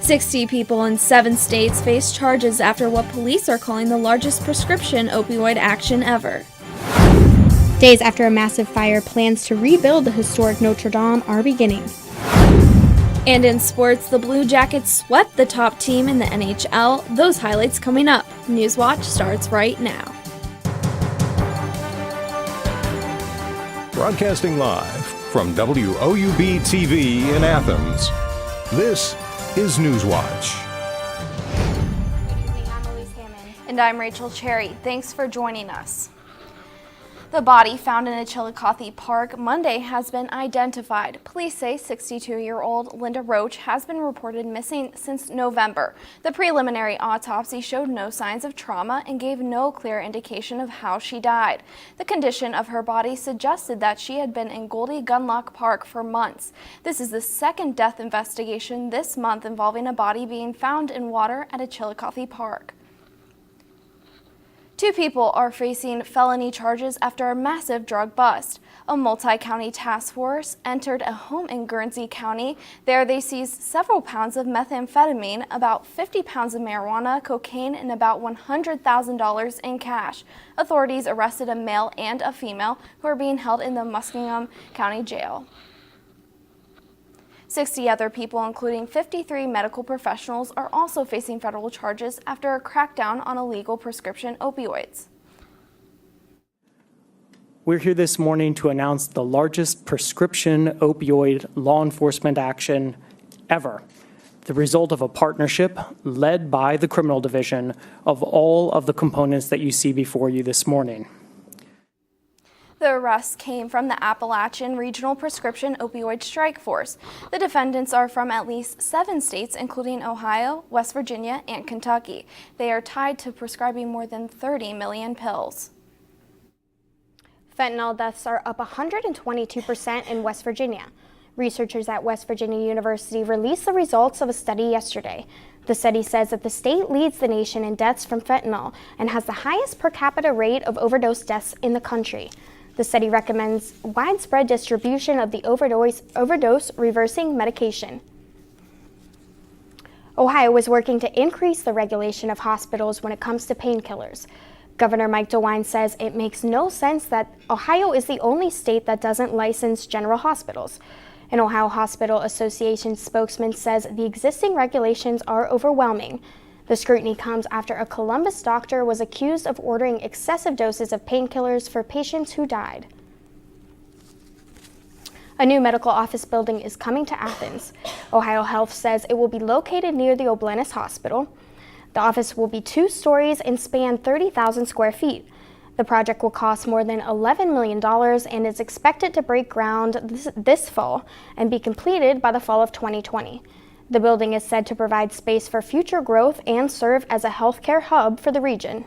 60 people in 7 states face charges after what police are calling the largest prescription opioid action ever. Days after a massive fire, plans to rebuild the historic Notre Dame are beginning. And in sports, the Blue Jackets swept the top team in the NHL. Those highlights coming up. Newswatch starts right now. Broadcasting live from WOUB TV in Athens, this is Newswatch. Good evening, I'm Elise Hammond. And I'm Rachel Cherry. Thanks for joining us. The body found in a Chillicothe park Monday has been identified. Police say 62-year-old Linda Roach has been reported missing since November. The preliminary autopsy showed no signs of trauma and gave no clear indication of how she died. The condition of her body suggested that she had been in Goldie Gunlock Park for months. This is the second death investigation this month involving a body being found in water at a Chillicothe park. 2 people are facing felony charges after a massive drug bust. A multi-county task force entered a home in Guernsey County. There they seized several pounds of methamphetamine, about 50 pounds of marijuana, cocaine, and about $100,000 in cash. Authorities arrested a male and a female who are being held in the Muskingum County Jail. 60 other people, including 53 medical professionals, are also facing federal charges after a crackdown on illegal prescription opioids. We're here this morning to announce the largest prescription opioid law enforcement action ever, the result of a partnership led by the criminal division of all of the components that you see before you this morning. The arrests came from the Appalachian Regional Prescription Opioid Strike Force. The defendants are from at least 7 states, including Ohio, West Virginia, and Kentucky. They are tied to prescribing more than 30 million pills. Fentanyl deaths are up 122% in West Virginia. Researchers at West Virginia University released the results of a study yesterday. The study says that the state leads the nation in deaths from fentanyl and has the highest per capita rate of overdose deaths in the country. The study recommends widespread distribution of the overdose reversing medication. Ohio is working to increase the regulation of hospitals when it comes to painkillers. Governor Mike DeWine says it makes no sense that Ohio is the only state that doesn't license general hospitals. An Ohio Hospital Association spokesman says the existing regulations are overwhelming. The scrutiny comes after a Columbus doctor was accused of ordering excessive doses of painkillers for patients who died. A new medical office building is coming to Athens. Ohio Health says it will be located near the Oblenis Hospital. The office will be 2 stories and span 30,000 square feet. The project will cost more than $11 million and is expected to break ground this fall and be completed by the fall of 2020. The building is said to provide space for future growth and serve as a healthcare hub for the region.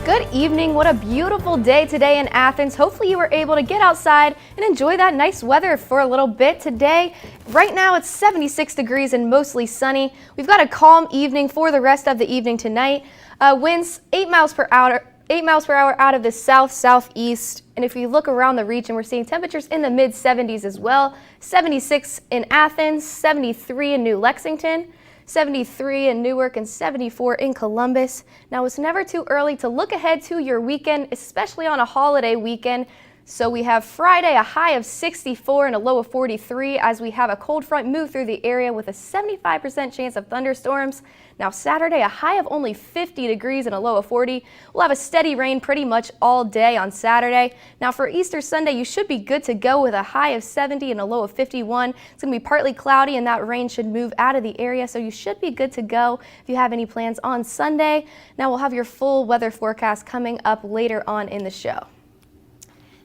Good evening. What a beautiful day today in Athens. Hopefully you were able to get outside and enjoy that nice weather for a little bit today. Right now it's 76 degrees and mostly sunny. We've got a calm evening for the rest of the evening tonight. Winds 8 miles per hour out of the south-southeast. And if you look around the region, we're seeing temperatures in the mid-70s as well. 76 in Athens, 73 in New Lexington, 73 in Newark, and 74 in Columbus. Now, it's never too early to look ahead to your weekend, especially on a holiday weekend. So we have Friday a high of 64 and a low of 43 as we have a cold front move through the area with a 75% chance of thunderstorms. Now Saturday a high of only 50 degrees and a low of 40. We'll have a steady rain pretty much all day on Saturday. Now for Easter Sunday you should be good to go with a high of 70 and a low of 51. It's going to be partly cloudy and that rain should move out of the area, so you should be good to go if you have any plans on Sunday. Now we'll have your full weather forecast coming up later on in the show.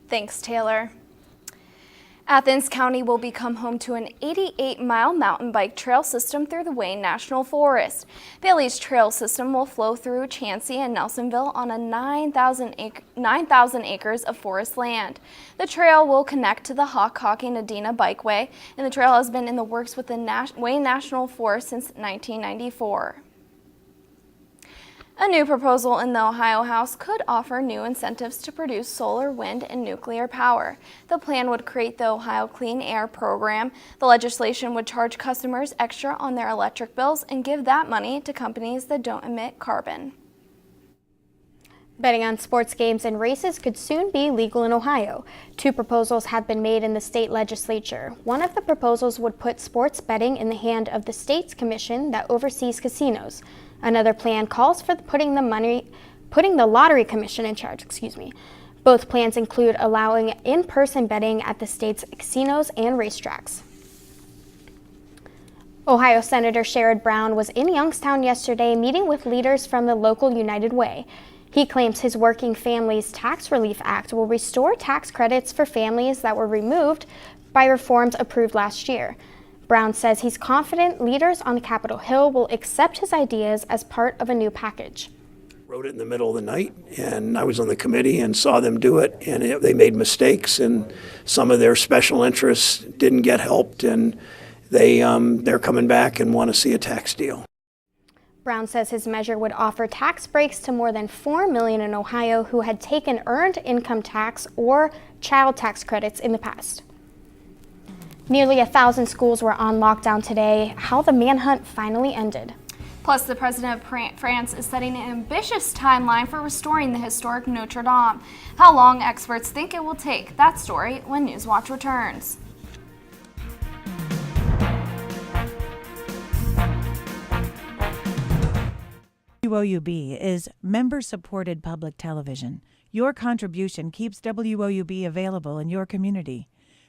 Thanks, Taylor. Athens County will become home to an 88-mile mountain bike trail system through the Wayne National Forest. Bailey's trail system will flow through Chansey and Nelsonville on a 9,000 acres of forest land. The trail will connect to the Hockhocking-Adena Bikeway, and the trail has been in the works with the Wayne National Forest since 1994. A new proposal in the Ohio House could offer new incentives to produce solar, wind, and nuclear power. The plan would create the Ohio Clean Air Program. The legislation would charge customers extra on their electric bills and give that money to companies that don't emit carbon. Betting on sports games and races could soon be legal in Ohio. Two proposals have been made in the state legislature. One of the proposals would put sports betting in the hand of the state's commission that oversees casinos. Another plan calls for putting the lottery commission in charge. Both plans include allowing in-person betting at the state's casinos and racetracks. Ohio Senator Sherrod Brown was in Youngstown yesterday meeting with leaders from the local United Way. He claims his Working Families Tax Relief Act will restore tax credits for families that were removed by reforms approved last year. Brown says he's confident leaders on the Capitol Hill will accept his ideas as part of a new package. Wrote it in the middle of the night, and I was on the committee and saw them do it, and they made mistakes, and some of their special interests didn't get helped, and they're coming back and want to see a tax deal. Brown says his measure would offer tax breaks to more than 4 million in Ohio who had taken earned income tax or child tax credits in the past. Nearly 1,000 schools were on lockdown today. How the manhunt finally ended. Plus, the president of France is setting an ambitious timeline for restoring the historic Notre Dame. How long experts think it will take? That story when Newswatch returns. WOUB is member-supported public television. Your contribution keeps WOUB available in your community.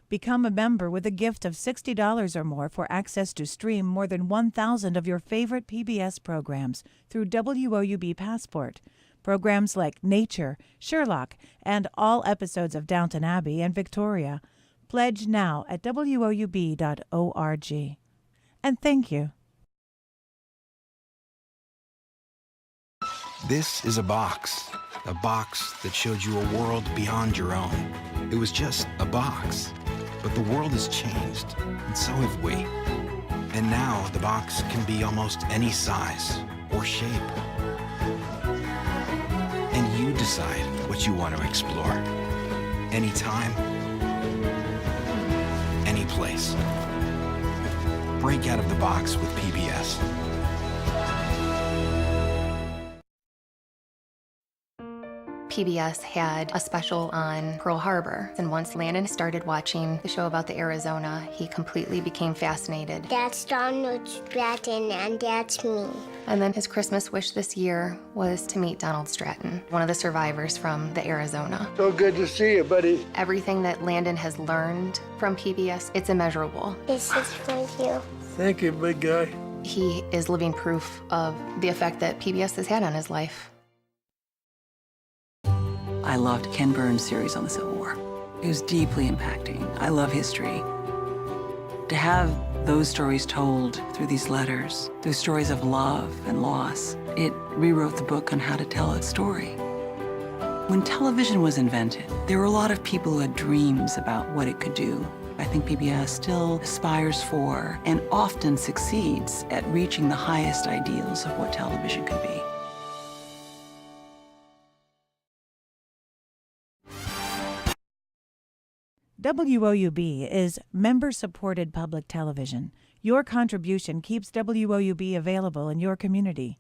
Become a member with a gift of $60 or more for access to stream more than 1,000 of your favorite PBS programs through WOUB Passport. Programs like Nature, Sherlock, and all episodes of Downton Abbey and Victoria. Pledge now at WOUB.org. And thank you. This is a box that showed you a world beyond your own. It was just a box, but the world has changed, and so have we. And now the box can be almost any size or shape. And you decide what you want to explore. Anytime, any place. Break out of the box with PBS. PBS had a special on Pearl Harbor, and once Landon started watching the show about the Arizona, he completely became fascinated. That's Donald Stratton, and that's me. And then his Christmas wish this year was to meet Donald Stratton, one of the survivors from the Arizona. So good to see you, buddy. Everything that Landon has learned from PBS, it's immeasurable. This is for you. Thank you, big guy. He is living proof of the effect that PBS has had on his life. I loved Ken Burns' series on the Civil War. It was deeply impacting. I love history. To have those stories told through these letters, through stories of love and loss, it rewrote the book on how to tell its story. When television was invented, there were a lot of people who had dreams about what it could do. I think PBS still aspires for and often succeeds at reaching the highest ideals of what television could be. WOUB is member-supported public television. Your contribution keeps WOUB available in your community.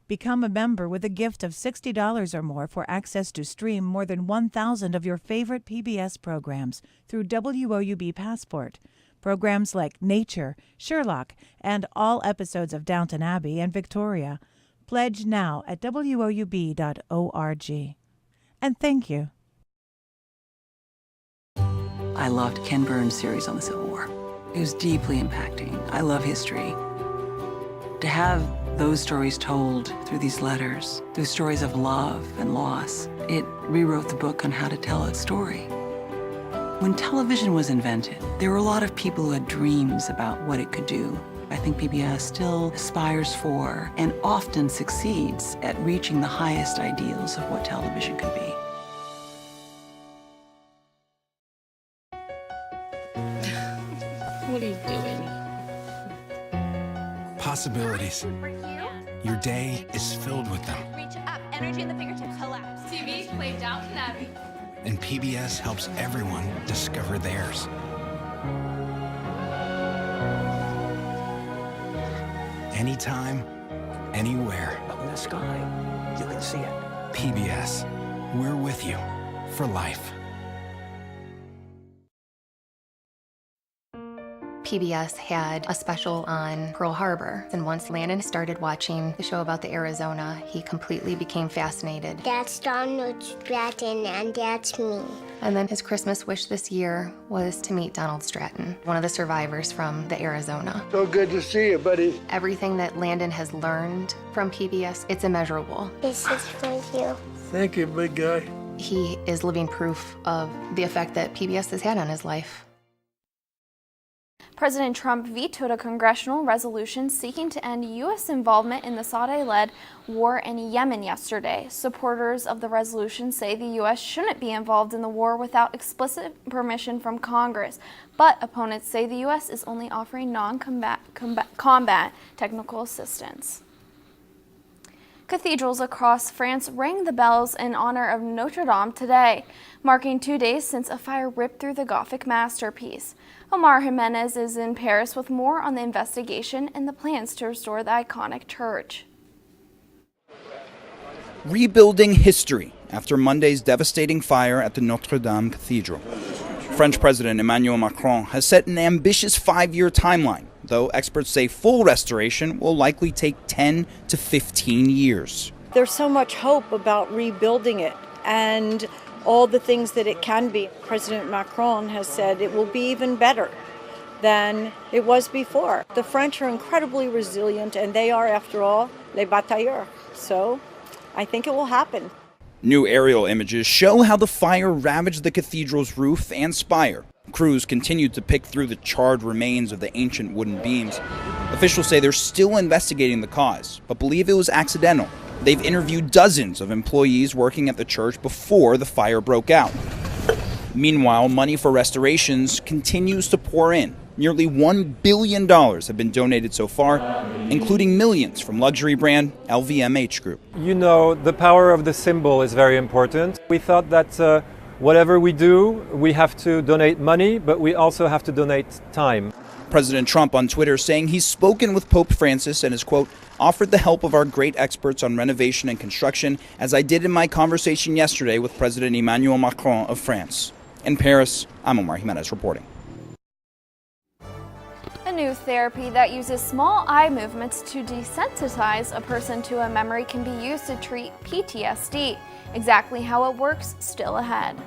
Become a member with a gift of $60 or more for access to stream more than 1,000 of your favorite PBS programs through WOUB Passport. Programs like Nature, Sherlock, and all episodes of Downton Abbey and Victoria. Pledge now at WOUB.org. And thank you. I loved Ken Burns' series on the Civil War. It was deeply impacting. I love history. To have those stories told through these letters, through stories of love and loss, it rewrote the book on how to tell its story. When television was invented, there were a lot of people who had dreams about what it could do. I think PBS still aspires for and often succeeds at reaching the highest ideals of what television could be. What are you doing? Possibilities. Your day is filled with them. Reach up, energy in the fingertips, collapse. TV, play Downton Abbey. And PBS helps everyone discover theirs. Anytime, anywhere. Up in the sky, you can see it. PBS, we're with you for life. PBS had a special on Pearl Harbor, and once Landon started watching the show about the Arizona, he completely became fascinated. That's Donald Stratton, and that's me. And then his Christmas wish this year was to meet Donald Stratton, one of the survivors from the Arizona. So good to see you, buddy. Everything that Landon has learned from PBS, it's immeasurable. This is for you. Thank you, big guy. He is living proof of the effect that PBS has had on his life. President Trump vetoed a congressional resolution seeking to end U.S. involvement in the Saudi-led war in Yemen yesterday. Supporters of the resolution say the U.S. shouldn't be involved in the war without explicit permission from Congress, but opponents say the U.S. is only offering combat technical assistance. Cathedrals across France rang the bells in honor of Notre Dame today, marking 2 days since a fire ripped through the Gothic masterpiece. Omar Jimenez is in Paris with more on the investigation and the plans to restore the iconic church. Rebuilding history after Monday's devastating fire at the Notre Dame Cathedral. French President Emmanuel Macron has set an ambitious 5-year timeline, though experts say full restoration will likely take 10 to 15 years. There's so much hope about rebuilding it and all the things that it can be. President Macron has said it will be even better than it was before. The French are incredibly resilient, and they are, after all, les batailleurs. So I think it will happen. New aerial images show how the fire ravaged the cathedral's roof and spire. Crews continued to pick through the charred remains of the ancient wooden beams. Officials say they're still investigating the cause, but believe it was accidental. They've interviewed dozens of employees working at the church before the fire broke out. Meanwhile, money for restorations continues to pour in. Nearly $1 billion have been donated so far, including millions from luxury brand LVMH Group. You know, the power of the symbol is very important. We thought that whatever we do, we have to donate money, but we also have to donate time. President Trump on Twitter saying he's spoken with Pope Francis and has, quote, offered the help of our great experts on renovation and construction, as I did in my conversation yesterday with President Emmanuel Macron of France. In Paris, I'm Omar Jimenez reporting. A new therapy that uses small eye movements to desensitize a person to a memory can be used to treat PTSD. Exactly how it works, still ahead.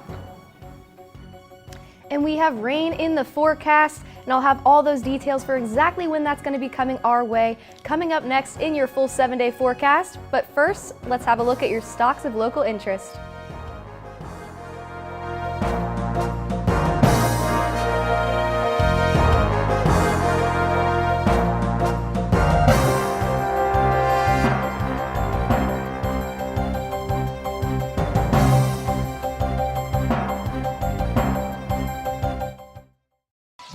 And we have rain in the forecast, and I'll have all those details for exactly when that's going to be coming our way coming up next in your full 7-day forecast. But first, let's have a look at your stocks of local interest.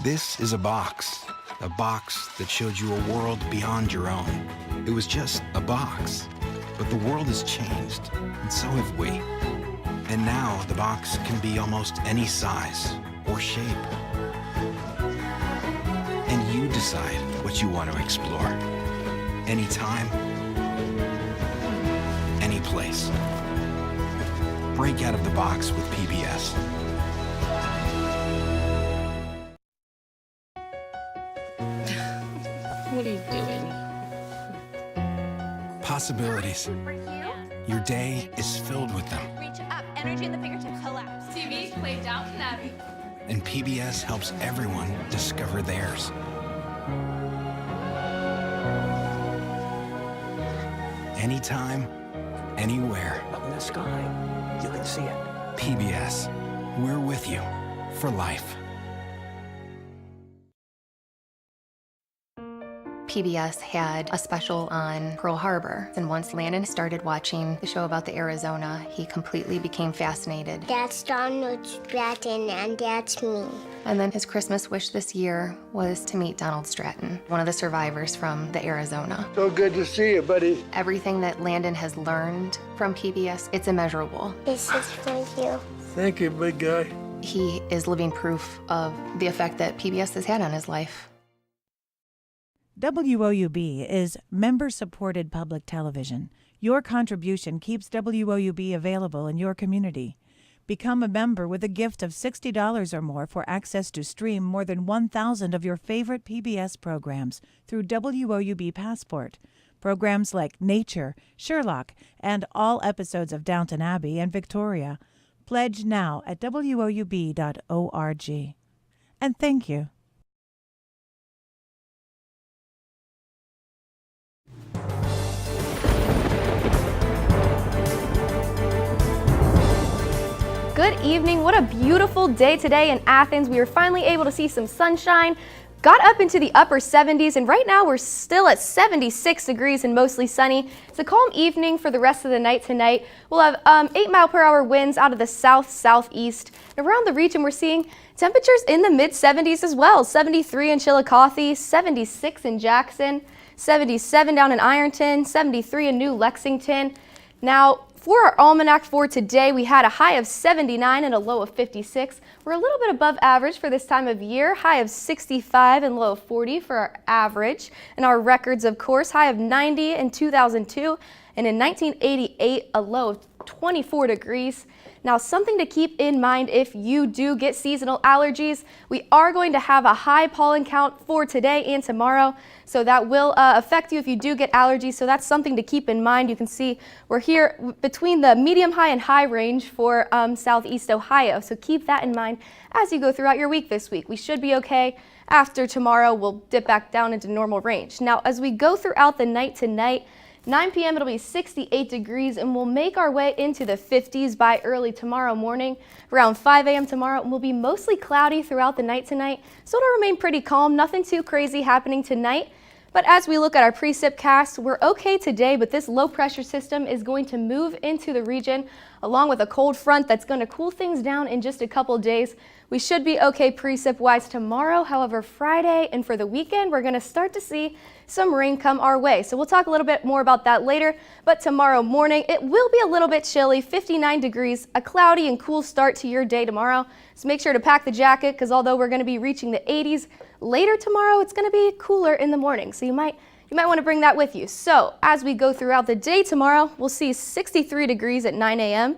This is a box that showed you a world beyond your own. It was just a box, but the world has changed, and so have we. And now the box can be almost any size or shape. And you decide what you want to explore. Anytime, any place. Break out of the box with PBS. What are you doing? Possibilities. Your day is filled with them. Reach up, energy in the fingertips, collapse. TV, play Downton Abbey. And PBS helps everyone discover theirs. Anytime, anywhere. Up in the sky, you can see it. PBS, we're with you for life. PBS had a special on Pearl Harbor, and once Landon started watching the show about the Arizona, he completely became fascinated. That's Donald Stratton, and that's me. And then his Christmas wish this year was to meet Donald Stratton, one of the survivors from the Arizona. So good to see you, buddy. Everything that Landon has learned from PBS, it's immeasurable. This is for you. Thank you, big guy. He is living proof of the effect that PBS has had on his life. WOUB is member-supported public television. Your contribution keeps WOUB available in your community. Become a member with a gift of $60 or more for access to stream more than 1,000 of your favorite PBS programs through WOUB Passport. Programs like Nature, Sherlock, and all episodes of Downton Abbey and Victoria. Pledge now at WOUB.org. And thank you. Good evening. What a beautiful day today in Athens. We were finally able to see some sunshine, got up into the upper 70s, and right now we're still at 76 degrees and mostly sunny. It's a calm evening for the rest of the night tonight. We'll have 8-mile-per-hour winds out of the south-southeast. Around the region, we're seeing temperatures in the mid-70s as well. 73 in Chillicothe, 76 in Jackson, 77 down in Ironton, 73 in New Lexington. Now, for our almanac for today, we had a high of 79 and a low of 56. We're a little bit above average for this time of year, high of 65 and low of 40 for our average. And our records, of course, high of 90 in 2002 and in 1988, a low of 24 degrees. Now, something to keep in mind if you do get seasonal allergies, we are going to have a high pollen count for today and tomorrow, so that will affect you if you do get allergies, so that's something to keep in mind. You can see we're here between the medium high and high range for southeast Ohio, so keep that in mind as you go throughout your week this week. We should be okay. After tomorrow, we'll dip back down into normal range. Now, as we go throughout the night tonight, 9 p.m. it'll be 68 degrees, and we'll make our way into the 50s by early tomorrow morning. Around 5 a.m. tomorrow, and we'll be mostly cloudy throughout the night tonight, so it'll remain pretty calm. Nothing too crazy happening tonight. But as we look at our precipcast, we're okay today, but this low pressure system is going to move into the region along with a cold front that's going to cool things down in just a couple days. We should be okay precip-wise tomorrow. However, Friday and for the weekend, we're going to start to see some rain come our way. So we'll talk a little bit more about that later. But tomorrow morning, it will be a little bit chilly, 59 degrees, a cloudy and cool start to your day tomorrow. So make sure to pack the jacket, because although we're going to be reaching the 80s later tomorrow, it's going to be cooler in the morning. So you might want to bring that with you. So as we go throughout the day tomorrow, we'll see 63 degrees at 9 a.m.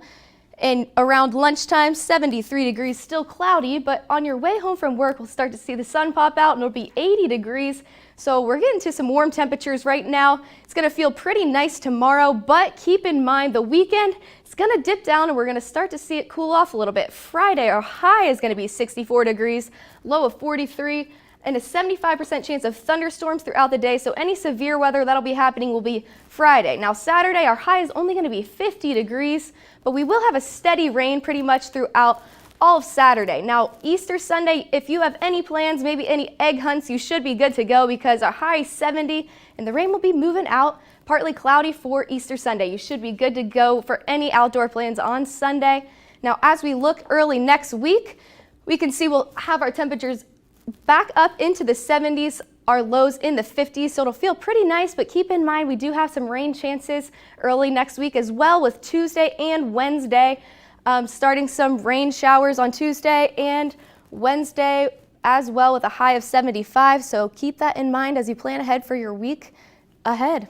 And around lunchtime, 73 degrees, still cloudy, but on your way home from work, we'll start to see the sun pop out and it'll be 80 degrees. So we're getting to some warm temperatures right now. It's gonna feel pretty nice tomorrow, but keep in mind the weekend, it's gonna dip down and we're gonna start to see it cool off a little bit. Friday, our high is gonna be 64 degrees, low of 43, and a 75% chance of thunderstorms throughout the day. So any severe weather that'll be happening will be Friday. Now Saturday, our high is only going to be 50 degrees, but we will have a steady rain pretty much throughout all of Saturday. Now Easter Sunday, if you have any plans, maybe any egg hunts, you should be good to go, because our high is 70 and the rain will be moving out. Partly cloudy for Easter Sunday. You should be good to go for any outdoor plans on Sunday. Now as we look early next week, we can see we'll have our temperatures back up into the 70s, our lows in the 50s, so it'll feel pretty nice, but keep in mind we do have some rain chances early next week as well, with Tuesday and Wednesday, starting some rain showers on Tuesday and Wednesday as well, with a high of 75, so keep that in mind as you plan ahead for your week ahead.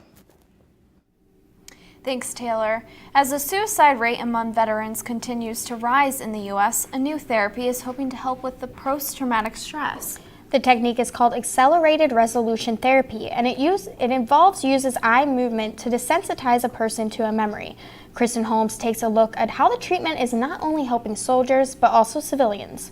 Thanks, Taylor. As the suicide rate among veterans continues to rise in the U.S., a new therapy is hoping to help with the post-traumatic stress. The technique is called accelerated resolution therapy, and it uses eye movement to desensitize a person to a memory. Kristen Holmes takes a look at how the treatment is not only helping soldiers, but also civilians.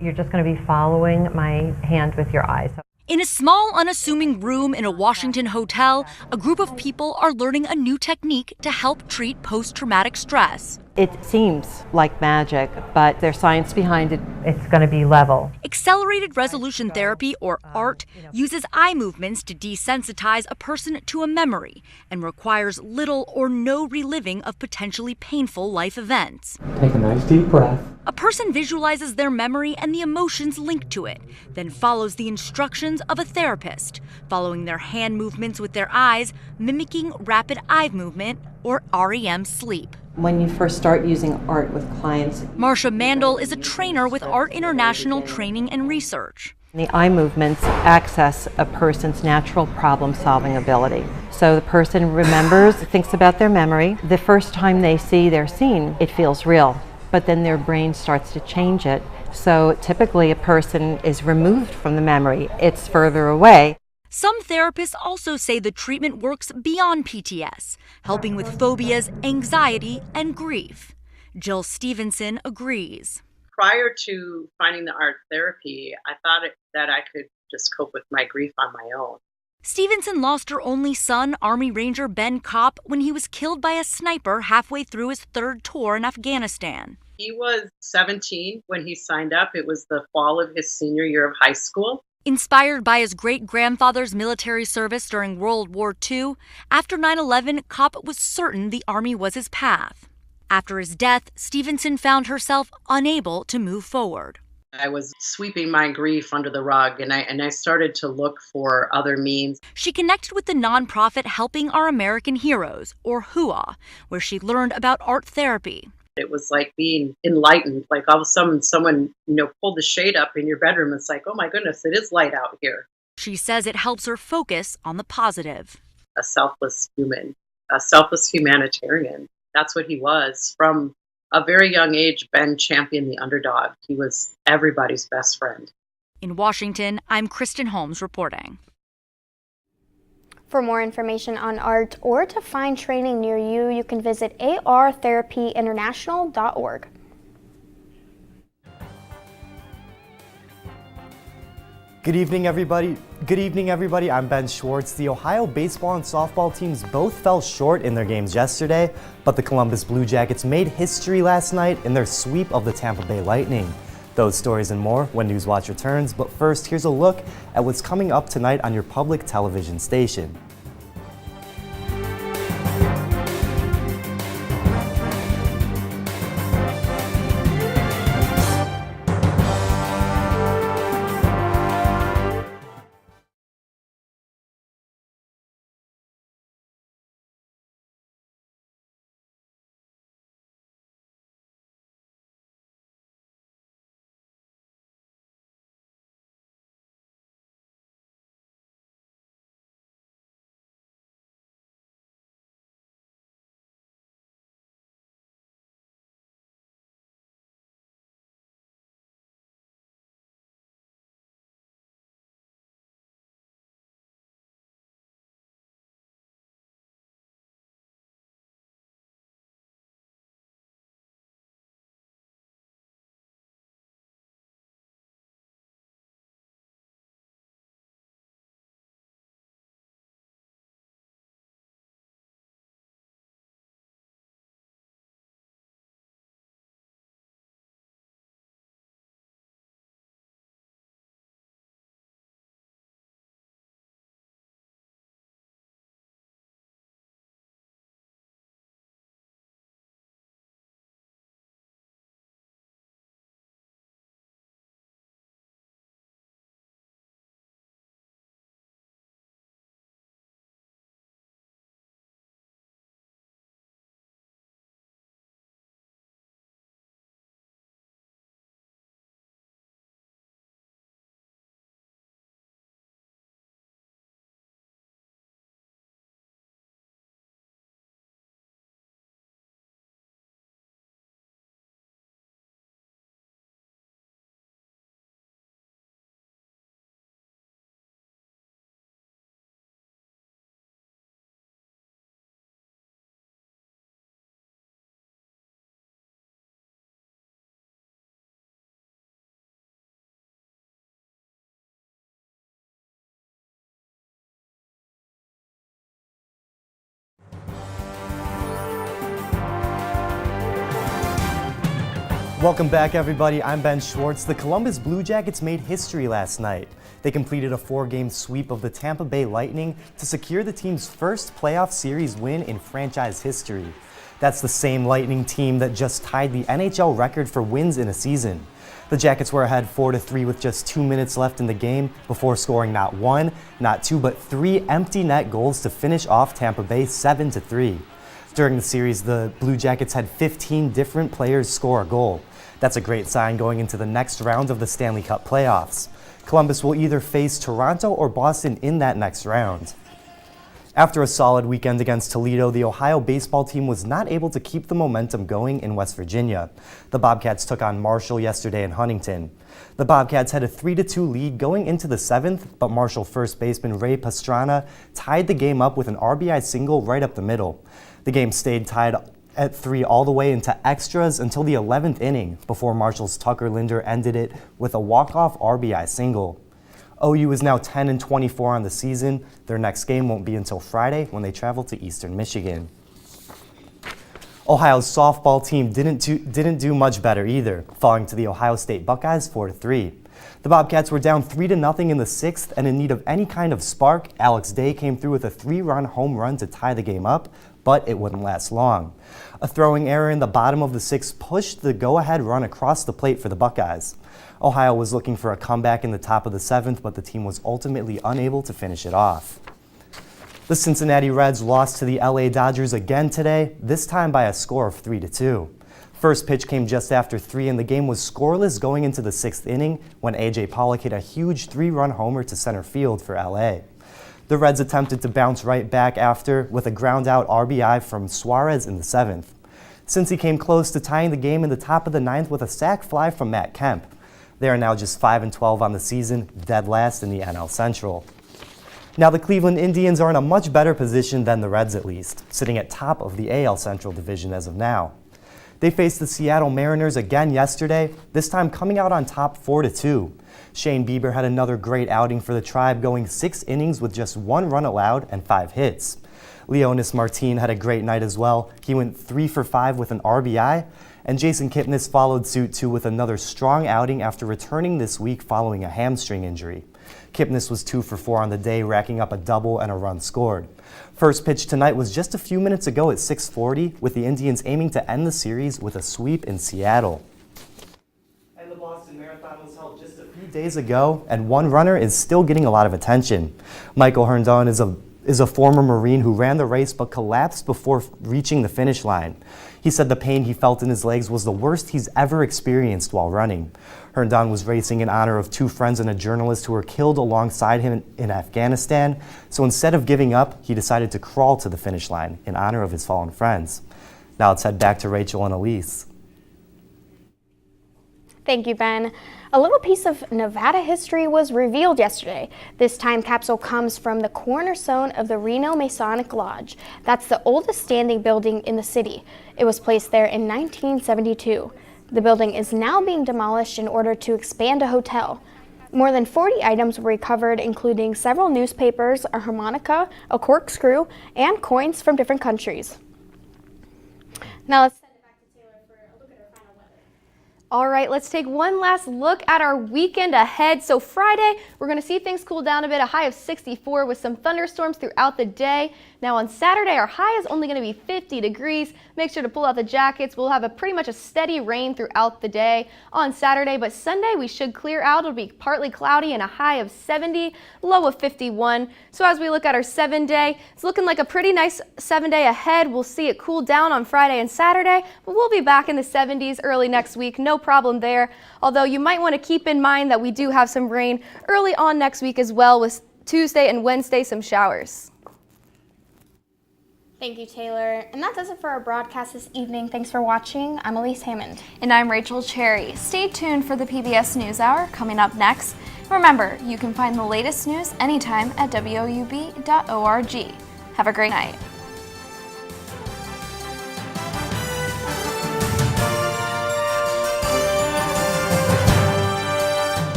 You're just going to be following my hand with your eyes. In a small, unassuming room in a Washington hotel, a group of people are learning a new technique to help treat post-traumatic stress. It seems like magic, but there's science behind it. it's going to be level. Accelerated resolution therapy, or ART, uses eye movements to desensitize a person to a memory and requires little or no reliving of potentially painful life events. Take a nice deep breath. A person visualizes their memory and the emotions linked to it, then follows the instructions of a therapist, following their hand movements with their eyes, mimicking rapid eye movement, or REM sleep. When you first start using ART with clients, Marcia Mandel is a trainer with ART International Training and Research. the eye movements access a person's natural problem-solving ability. So the person remembers, thinks about their memory. The first time they see their scene, it feels real, but then their brain starts to change it. So typically a person is removed from the memory. It's further away. Some therapists also say the treatment works beyond PTS, helping with phobias, anxiety, and grief. Jill Stevenson agrees. Prior to finding the art therapy, I thought that I could just cope with my grief on my own. Stevenson lost her only son, Army Ranger Ben Kopp, when he was killed by a sniper halfway through his third tour in Afghanistan. He was 17 when he signed up. It was the fall of his senior year of high school. Inspired by his great-grandfather's military service during World War II, after 9/11, Kopp was certain the Army was his path. After his death, Stevenson found herself unable to move forward. I was sweeping my grief under the rug, and I started to look for other means. She connected with the nonprofit Helping Our American Heroes, or WOUB, where she learned about art therapy. It was like being enlightened, like all of a sudden someone, pulled the shade up in your bedroom. It's like, oh my goodness, it is light out here. She says it helps her focus on the positive. A selfless human, a selfless humanitarian. That's what he was. From a very young age, Ben championed the underdog. He was everybody's best friend. In Washington, I'm Kristen Holmes reporting. For more information on art or to find training near you, you can visit artherapyinternational.org. Good evening, everybody. I'm Ben Schwartz. The Ohio baseball and softball teams both fell short in their games yesterday, but the Columbus Blue Jackets made history last night in their sweep of the Tampa Bay Lightning. Those stories and more when Newswatch returns, but first, here's a look at what's coming up tonight on your public television station. Welcome back, everybody. I'm Ben Schwartz. The Columbus Blue Jackets made history last night. They completed a 4-game sweep of the Tampa Bay Lightning to secure the team's first playoff series win in franchise history. That's the same Lightning team that just tied the NHL record for wins in a season. The Jackets were ahead 4-3 with just 2 minutes left in the game before scoring not 1, not 2, but 3 empty net goals to finish off Tampa Bay 7-3. During the series, the Blue Jackets had 15 different players score a goal. That's a great sign going into the next round of the Stanley Cup playoffs. Columbus will either face Toronto or Boston in that next round. After a solid weekend against Toledo, the Ohio baseball team was not able to keep the momentum going in West Virginia. The Bobcats took on Marshall yesterday in Huntington. The Bobcats had a 3-2 lead going into the 7th, but Marshall first baseman Ray Pastrana tied the game up with an RBI single right up the middle. The game stayed tied at 3 all the way into extras until the 11th inning before Marshall's Tucker Linder ended it with a walk-off RBI single. OU is now 10-24 on the season. Their next game won't be until Friday when they travel to Eastern Michigan. Ohio's softball team didn't do much better either, falling to the Ohio State Buckeyes 4-3. The Bobcats were down 3-0 in the 6th, and in need of any kind of spark, Alex Day came through with a 3-run home run to tie the game up, but it wouldn't last long. A throwing error in the bottom of the 6th pushed the go-ahead run across the plate for the Buckeyes. Ohio was looking for a comeback in the top of the 7th, but the team was ultimately unable to finish it off. The Cincinnati Reds lost to the LA Dodgers again today, this time by a score of 3-2. First pitch came just after 3 and the game was scoreless going into the 6th inning when A.J. Pollock hit a huge 3-run homer to center field for LA. The Reds attempted to bounce right back after with a ground-out RBI from Suarez in the 7th. Cincy came close to tying the game in the top of the 9th with a sac fly from Matt Kemp. They are now just 5-12 on the season, dead last in the NL Central. Now the Cleveland Indians are in a much better position than the Reds at least, sitting at top of the AL Central Division as of now. They faced the Seattle Mariners again yesterday, this time coming out on top 4-2. Shane Bieber had another great outing for the Tribe, going 6 innings with just 1 run allowed and 5 hits. Leonis Martin had a great night as well. He went 3 for 5 with an RBI, and Jason Kipnis followed suit too with another strong outing after returning this week following a hamstring injury. Kipnis was 2 for 4 on the day, racking up a double and a run scored. First pitch tonight was just a few minutes ago at 6:40, with the Indians aiming to end the series with a sweep in Seattle. And the Boston Marathon was held just a few days ago, and one runner is still getting a lot of attention. Michael Herndon is a former Marine who ran the race but collapsed before reaching the finish line. He said the pain he felt in his legs was the worst he's ever experienced while running. Herndon was racing in honor of 2 friends and a journalist who were killed alongside him in Afghanistan, so instead of giving up, he decided to crawl to the finish line in honor of his fallen friends. Now let's head back to Rachel and Elise. Thank you, Ben. A little piece of Nevada history was revealed yesterday. This time capsule comes from the cornerstone of the Reno Masonic Lodge. That's the oldest standing building in the city. It was placed there in 1972. The building is now being demolished in order to expand a hotel. More than 40 items were recovered, including several newspapers, a harmonica, a corkscrew, and coins from different countries. Now let's send it back to Taylor for a look at our final weather. All right, let's take one last look at our weekend ahead. So Friday, we're going to see things cool down a bit, a high of 64 with some thunderstorms throughout the day. Now on Saturday, our high is only going to be 50 degrees. Make sure to pull out the jackets. We'll have pretty much a steady rain throughout the day on Saturday, but Sunday we should clear out. It'll be partly cloudy and a high of 70, low of 51. So as we look at our 7-day, it's looking like a pretty nice 7-day ahead. We'll see it cool down on Friday and Saturday, but we'll be back in the 70s early next week. No problem there. Although you might want to keep in mind that we do have some rain early on next week as well, with Tuesday and Wednesday some showers. Thank you, Taylor. And that does it for our broadcast this evening. Thanks for watching. I'm Elise Hammond. And I'm Rachel Cherry. Stay tuned for the PBS NewsHour coming up next. Remember, you can find the latest news anytime at woub.org. Have a great night.